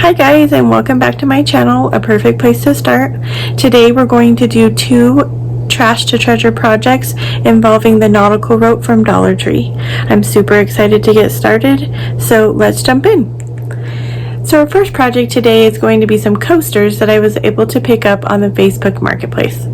Hi guys, and welcome back to my channel, a perfect place to start. Today we're going to do two trash to treasure projects involving the nautical rope from Dollar Tree. I'm super excited to get started, so let's jump in. So our first project today is going to be some coasters that I was able to pick up on the Facebook Marketplace.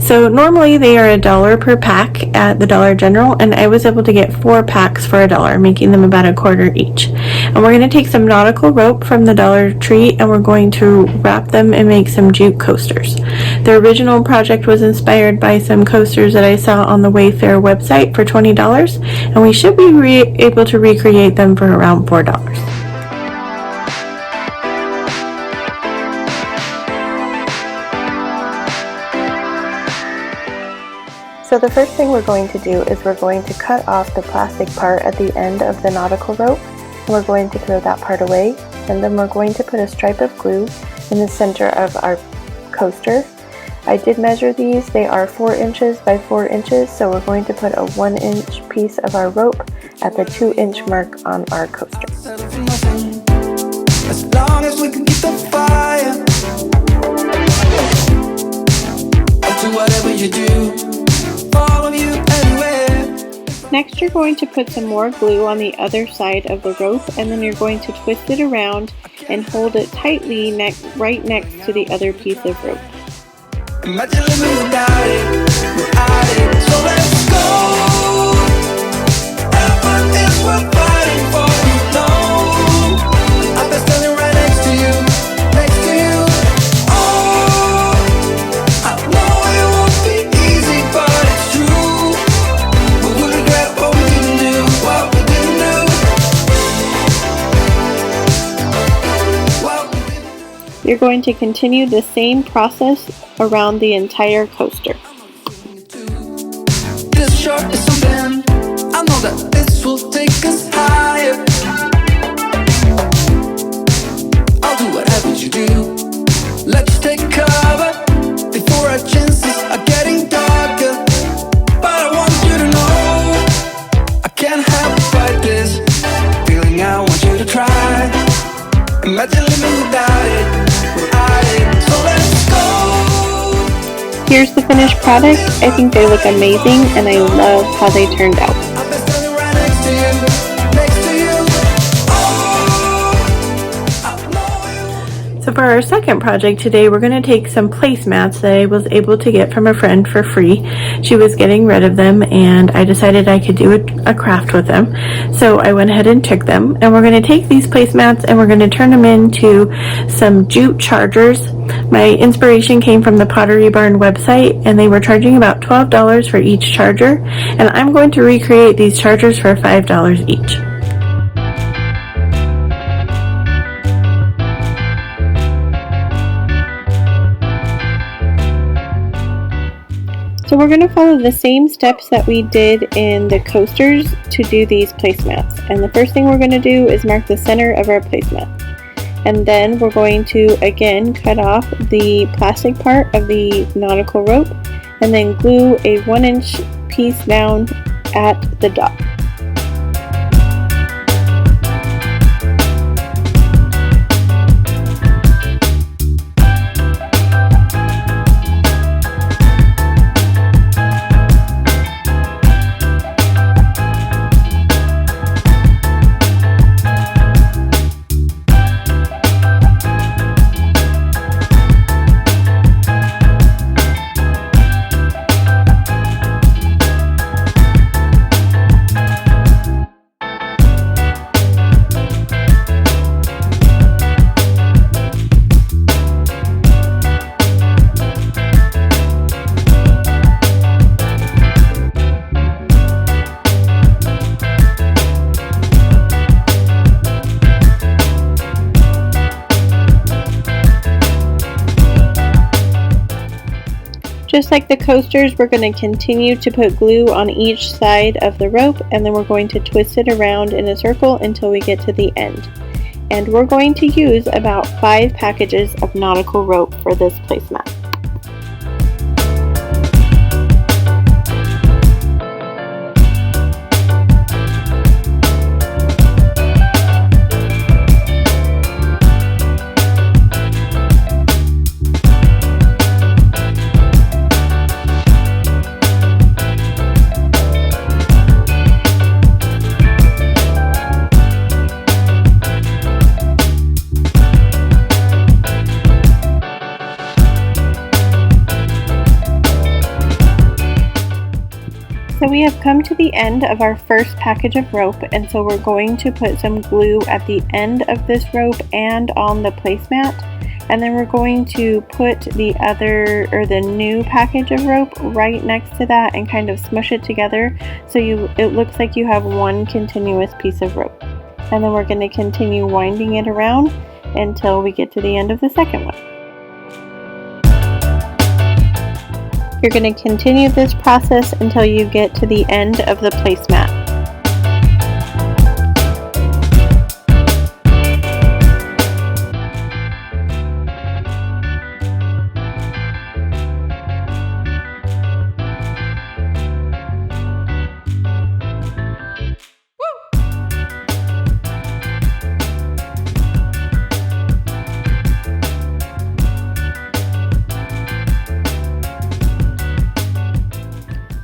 So normally they are $1 per pack at the Dollar General, and I was able to get 4 packs for $1, making them about $1 each. And we're going to take some nautical rope from the Dollar Tree and we're going to wrap them and make some jute coasters. The original project was inspired by some coasters that I saw on the Wayfair website for $20, and we should be able to recreate them for around $4. So the first thing we're going to do is we're going to cut off the plastic part at the end of the nautical rope, and we're going to throw that part away, and then we're going to put a stripe of glue in the center of our coaster. I did measure these. They are 4 inches by 4 inches, so we're going to put a 1-inch piece of our rope at the 2-inch mark on our coaster. As long as we can keep the fire, I'll do whatever you do. Next, you're going to put some more glue on the other side of the rope, and then you're going to twist it around and hold it tightly right next to the other piece of rope. Imagine living without it, so let's go. Heaven is worth fighting for, you know. I've been standing right next to you, next to you. Oh, I know it won't be easy, but it's true. We will regret what we didn't do, what we didn't do. You're going to continue the same process around the entire coaster. This short is something, I know that this will take us higher. I'll do whatever you do. Let's take cover before our chances are getting darker. But I want you to know I can't help but fight this feeling. I want you to try. Imagine living without it. So let's go. Here's the finished product. I think they look amazing and I love how they turned out. So for our second project today, we're going to take some placemats that I was able to get from a friend for free. She was getting rid of them and I decided I could do a craft with them. So I went ahead and took them, and we're going to take these placemats and we're going to turn them into some jute chargers. My inspiration came from the Pottery Barn website, and they were charging about $12 for each charger, and I'm going to recreate these chargers for $5 each. So we're going to follow the same steps that we did in the coasters to do these placemats. And the first thing we're going to do is mark the center of our placemat. And then we're going to again cut off the plastic part of the nautical rope and then glue a 1-inch piece down at the dot. Just like the coasters, we're going to continue to put glue on each side of the rope, and then we're going to twist it around in a circle until we get to the end. And we're going to use about 5 packages of nautical rope for this placemat. come to the end of our first package of rope, and so we're going to put some glue at the end of this rope and on the placemat, and then we're going to put the new package of rope right next to that and kind of smush it together so it looks like you have one continuous piece of rope. And then we're going to continue winding it around until we get to the end of the second one. You're going to continue this process until you get to the end of the placemat.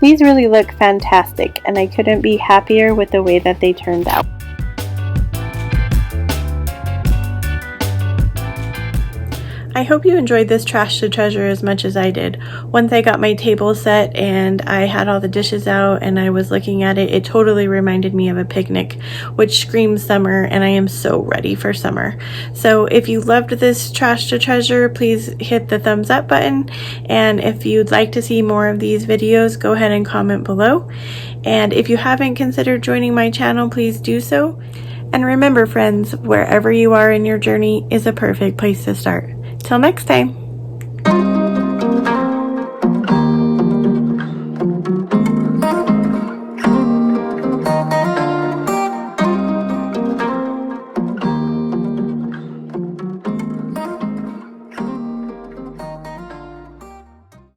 These really look fantastic, and I couldn't be happier with the way that they turned out. I hope you enjoyed this trash to treasure as much as I did. Once I got my table set and I had all the dishes out and I was looking at it, it totally reminded me of a picnic, which screams summer, and I am so ready for summer. So if you loved this trash to treasure, please hit the thumbs up button, and if you'd like to see more of these videos, go ahead and comment below. And if you haven't considered joining my channel, please do so. And remember, friends, wherever you are in your journey is a perfect place to start. Till next time.